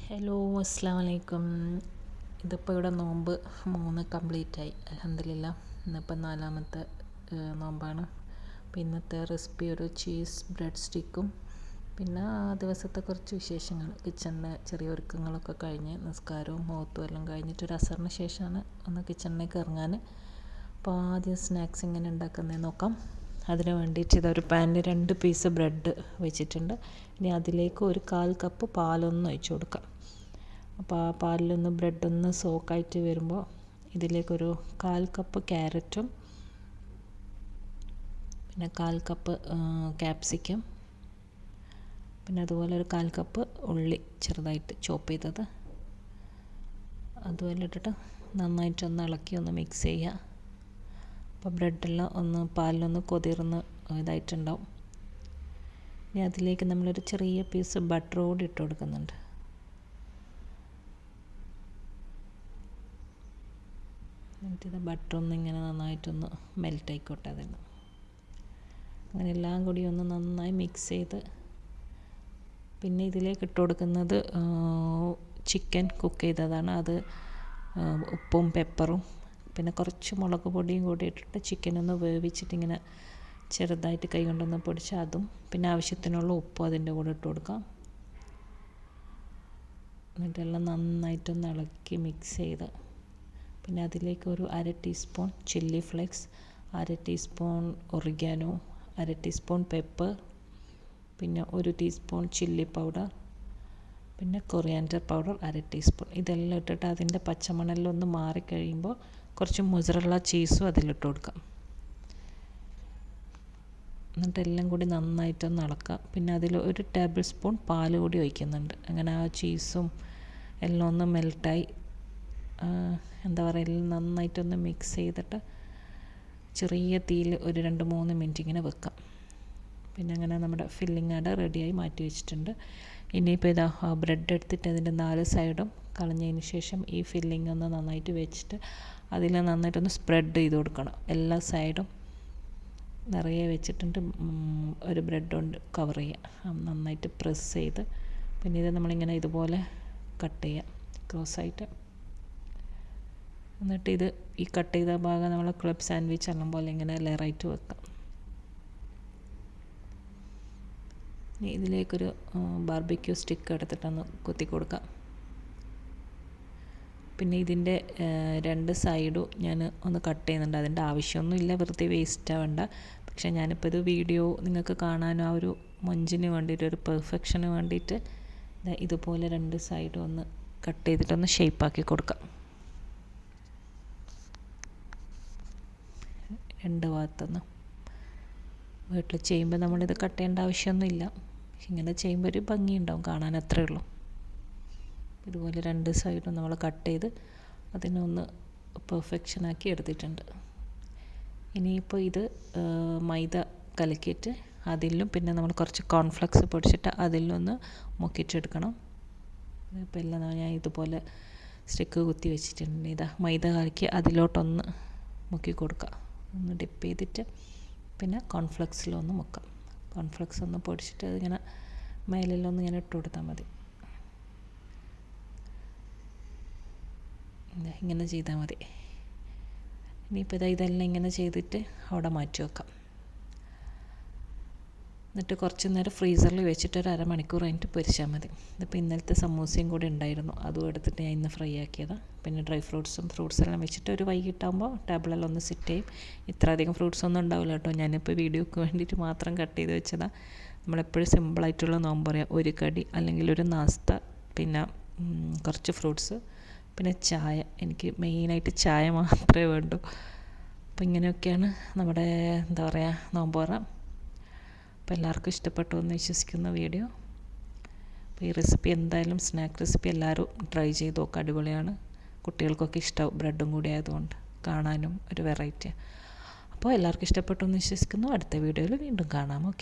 Hello, അസ്സലാമു അലൈക്കും. ഇതിപ്പോൾ ഇവിടെ നോമ്പ് 3 കംപ്ലീറ്റായി. അൽഹംദുലില്ലാ. ഇന്നിപ്പോൾ 4-മത്തെ നോമ്പാണ്. അപ്പോൾ ഇന്നത്തെ റെസിപ്പി ഒരു ചീസ് ബ്രെഡ് സ്റ്റിക്കും പിന്നെ ആ ദിവസത്തെ കുറച്ച് വിശേഷങ്ങൾ, കിച്ചണിലെ ചെറിയ ഒരുക്കങ്ങളൊക്കെ കഴിഞ്ഞ് നിസ്കാരവും മുഹൂർത്തവും എല്ലാം കഴിഞ്ഞിട്ട് ഒരു അസറിന് ശേഷമാണ് ഒന്ന് കിച്ചണിലേക്ക് ഇറങ്ങാൻ. അപ്പോൾ ആദ്യം സ്നാക്സ് എങ്ങനെ ഉണ്ടാക്കുന്നതെന്ന് നോക്കാം. അതിന് വേണ്ടിയിട്ട് ഇതൊരു പാനിൽ 2 പീസ് ബ്രെഡ് വെച്ചിട്ടുണ്ട്. ഇനി അതിലേക്ക് ഒരു 1/4 കപ്പ് പാലൊന്ന് ഒഴിച്ച് കൊടുക്കാം. അപ്പോൾ ആ പാലിലൊന്ന് ബ്രെഡൊന്ന് സോക്കായിട്ട് വരുമ്പോൾ ഇതിലേക്കൊരു 1/4 കപ്പ് ക്യാരറ്റും പിന്നെ 1/4 കപ്പ് ക്യാപ്സിക്കം പിന്നെ അതുപോലെ ഒരു 1/4 കപ്പ് ഉള്ളി ചെറുതായിട്ട് ചോപ്പ് ചെയ്തത് അതുപോലെ ഇട്ടിട്ട് നന്നായിട്ടൊന്ന് ഇളക്കി ഒന്ന് മിക്സ് ചെയ്യുക. അപ്പോൾ ബ്രെഡെല്ലാം ഒന്ന് പാലിലൊന്ന് കൊതിർന്ന് ഇതായിട്ടുണ്ടാവും. ഇനി അതിലേക്ക് നമ്മളൊരു ചെറിയ പീസ് ബട്ടർ കൂടി ഇട്ട് കൊടുക്കുന്നുണ്ട്. എന്നിട്ട് ബട്ടറൊന്ന് ഇങ്ങനെ നന്നായിട്ടൊന്ന് മെൽറ്റ് ആയിക്കോട്ടെ. അതിന് അങ്ങനെ എല്ലാം കൂടി ഒന്ന് നന്നായി മിക്സ് ചെയ്ത് പിന്നെ ഇതിലേക്ക് ഇട്ട് കൊടുക്കുന്നത് ചിക്കൻ കുക്ക് ചെയ്തതാണ്. അത് ഉപ്പും പെപ്പറും പിന്നെ കുറച്ച് മുളക് പൊടിയും കൂടി ഇട്ടിട്ട് ചിക്കനൊന്ന് വേവിച്ചിട്ട് ഇങ്ങനെ ചെറുതായിട്ട് കൈ കൊണ്ടൊന്ന് പൊടിച്ച് അതും പിന്നെ ആവശ്യത്തിനുള്ള ഉപ്പും അതിൻ്റെ കൂടെ ഇട്ട് കൊടുക്കാം. എന്നിട്ടെല്ലാം നന്നായിട്ടൊന്ന് ഇളക്കി മിക്സ് ചെയ്ത് പിന്നെ അതിലേക്ക് ഒരു 1/2 teaspoon chilli flakes, 1/2 teaspoon oregano, 1/2 teaspoon pepper, പിന്നെ 1 ടീസ്പൂൺ ചില്ലി പൗഡർ, പിന്നെ കൊറിയാൻഡർ പൗഡർ 1/2 ടീസ്പൂൺ. ഇതെല്ലാം ഇട്ടിട്ട് അതിൻ്റെ പച്ചമണെല്ലാം ഒന്ന് മാറിക്കഴിയുമ്പോൾ കുറച്ച് മുസറല്ല ചീസും അതിലിട്ട് കൊടുക്കാം. എന്നിട്ട് എല്ലാം കൂടി നന്നായിട്ടൊന്ന് ഇളക്കാം. പിന്നെ അതിൽ 1 ടേബിൾ സ്പൂൺ പാൽ കൂടി ഒഴിക്കുന്നുണ്ട്. അങ്ങനെ ആ ചീസും എല്ലാം ഒന്ന് മെൽട്ടായി എന്താ പറയുക എല്ലാം നന്നായിട്ടൊന്ന് മിക്സ് ചെയ്തിട്ട് ചെറിയ തീയിൽ ഒരു 2-3 മിനിറ്റ് ഇങ്ങനെ വെക്കാം. പിന്നെ അങ്ങനെ നമ്മുടെ ഫില്ലിംഗ് അവിടെ റെഡിയായി മാറ്റി വെച്ചിട്ടുണ്ട്. ഇനിയിപ്പോൾ ഇതാ ബ്രെഡ് എടുത്തിട്ട് അതിൻ്റെ 4 സൈഡും കളഞ്ഞതിന് ശേഷം ഈ ഫില്ലിംഗ് ഒന്ന് നന്നായിട്ട് വെച്ചിട്ട് അതിൽ നന്നായിട്ടൊന്ന് സ്പ്രെഡ് ചെയ്ത് കൊടുക്കണം. എല്ലാ സൈഡും നിറയെ വെച്ചിട്ടുണ്ട് ഒരു ബ്രെഡ് കൊണ്ട് കവർ ചെയ്യുക. നന്നായിട്ട് പ്രസ് ചെയ്ത് പിന്നെ ഇത് നമ്മളിങ്ങനെ ഇതുപോലെ കട്ട് ചെയ്യുക ക്രോസായിട്ട്. എന്നിട്ട് ഇത് ഈ കട്ട് ചെയ്ത ഭാഗം നമ്മൾ ക്ലബ് സാൻഡ്വിച്ച് എല്ലാം പോലെ ഇങ്ങനെ ലെയറായിട്ട് വെക്കാം. ഇതിലേക്കൊരു ബാർബിക്യൂ സ്റ്റിക്ക് എടുത്തിട്ടൊന്ന് കുത്തി കൊടുക്കാം. പിന്നെ ഇതിൻ്റെ 2 സൈഡും ഞാൻ ഒന്ന് കട്ട് ചെയ്യുന്നുണ്ട്. അതിൻ്റെ ആവശ്യമൊന്നുമില്ല, വെറുതെ വേസ്റ്റ് ആവണ്ട. പക്ഷേ ഞാനിപ്പോൾ ഇത് വീഡിയോ നിങ്ങൾക്ക് കാണാനും ആ ഒരു മൊഞ്ചിന് വേണ്ടിയിട്ട് ഒരു പെർഫെക്ഷന് വേണ്ടിയിട്ട് ഇതുപോലെ 2 സൈഡും ഒന്ന് കട്ട് ചെയ്തിട്ടൊന്ന് ഷേപ്പാക്കി കൊടുക്കാം. 2 ഭാഗത്തുനിന്ന് വീട്ടിൽ ചെയ്യുമ്പോൾ നമ്മളിത് കട്ട് ചെയ്യേണ്ട ആവശ്യമൊന്നുമില്ല. ഇങ്ങനെ ചെയ്യുമ്പോൾ ഒരു ഭംഗിയുണ്ടാവും കാണാൻ, അത്രേ ഉള്ളൂ. ഇതുപോലെ 2 സൈഡും നമ്മൾ കട്ട് ചെയ്ത് അതിനൊന്ന് പെർഫെക്ഷനാക്കി എടുത്തിട്ടുണ്ട്. ഇനിയിപ്പോൾ ഇത് മൈദ കലക്കിയിട്ട് അതിലും പിന്നെ നമ്മൾ കുറച്ച് കോൺഫ്ലെക്സ് പൊടിച്ചിട്ട് അതിലൊന്ന് മുക്കിയിട്ടെടുക്കണം. ഇപ്പോൾ എല്ലാം ഞാൻ ഇതുപോലെ സ്റ്റിക്ക് കുത്തി വെച്ചിട്ടുണ്ട്. ഇതാ മൈദ കലക്കി അതിലോട്ടൊന്ന് മുക്കി കൊടുക്കുക. ഒന്ന് ഡിപ്പ് ചെയ്തിട്ട് പിന്നെ കോൺഫ്ലെക്സിലൊന്ന് മുക്കാം. കോൺഫ്ലെക്സ് ഒന്ന് പൊടിച്ചിട്ട് അതിങ്ങനെ മേലിലൊന്ന് ഇങ്ങനെ ഇട്ട് കൊടുത്താൽ മതി. ഇങ്ങനെ ചെയ്താൽ മതി. ഇനിയിപ്പോൾ ഇതെല്ലാം ഇങ്ങനെ ചെയ്തിട്ട് അവിടെ മാറ്റി വെക്കാം. എന്നിട്ട് കുറച്ച് നേരം ഫ്രീസറിൽ വെച്ചിട്ട് ഒരു 1/2 മണിക്കൂർ കഴിഞ്ഞിട്ട് പൊരിച്ചാൽ മതി. ഇതിപ്പോൾ ഇന്നലത്തെ സമൂസയും കൂടി ഉണ്ടായിരുന്നു, അതും എടുത്തിട്ട് ഞാൻ ഇന്ന് ഫ്രൈ ആക്കിയതാണ്. പിന്നെ ഡ്രൈ ഫ്രൂട്ട്സെല്ലാം വെച്ചിട്ട് ഒരു വൈകിട്ടാകുമ്പോൾ ടേബിളെല്ലാം ഒന്ന് സെറ്റ് ചെയ്യും. ഇത്ര അധികം ഫ്രൂട്ട്സ് ഒന്നും ഉണ്ടാവില്ല കേട്ടോ, ഞാനിപ്പോൾ വീഡിയോക്ക് വേണ്ടിയിട്ട് മാത്രം കട്ട് ചെയ്ത് വെച്ചതാണ്. നമ്മളെപ്പോഴും സിമ്പിളായിട്ടുള്ള നോമ്പ് പറയാം, ഒരു കടി അല്ലെങ്കിൽ ഒരു നാസ്ത, പിന്നെ കുറച്ച് ഫ്രൂട്ട്സ്, പിന്നെ ചായ. എനിക്ക് മെയിനായിട്ട് ചായ മാത്രമേ വേണ്ടൂ. അപ്പോൾ ഇങ്ങനെയൊക്കെയാണ് നമ്മുടെ എന്താ പറയുക നോമ്പ് പറ. അപ്പോൾ എല്ലാവർക്കും ഇഷ്ടപ്പെട്ടു എന്ന് വിശ്വസിക്കുന്ന വീഡിയോ. അപ്പോൾ ഈ റെസിപ്പി എന്തായാലും സ്നാക്ക് റെസിപ്പി എല്ലാവരും ട്രൈ ചെയ്ത് നോക്കുക, അടിപൊളിയാണ്. കുട്ടികൾക്കൊക്കെ ഇഷ്ടമാവും, ബ്രെഡും കൂടി ആയതുകൊണ്ട് കാണാനും ഒരു വെറൈറ്റിയാണ്. അപ്പോൾ എല്ലാവർക്കും ഇഷ്ടപ്പെട്ടു എന്ന് വിശ്വസിക്കുന്നു. അടുത്ത വീഡിയോയിൽ വീണ്ടും കാണാം. ഓക്കെ.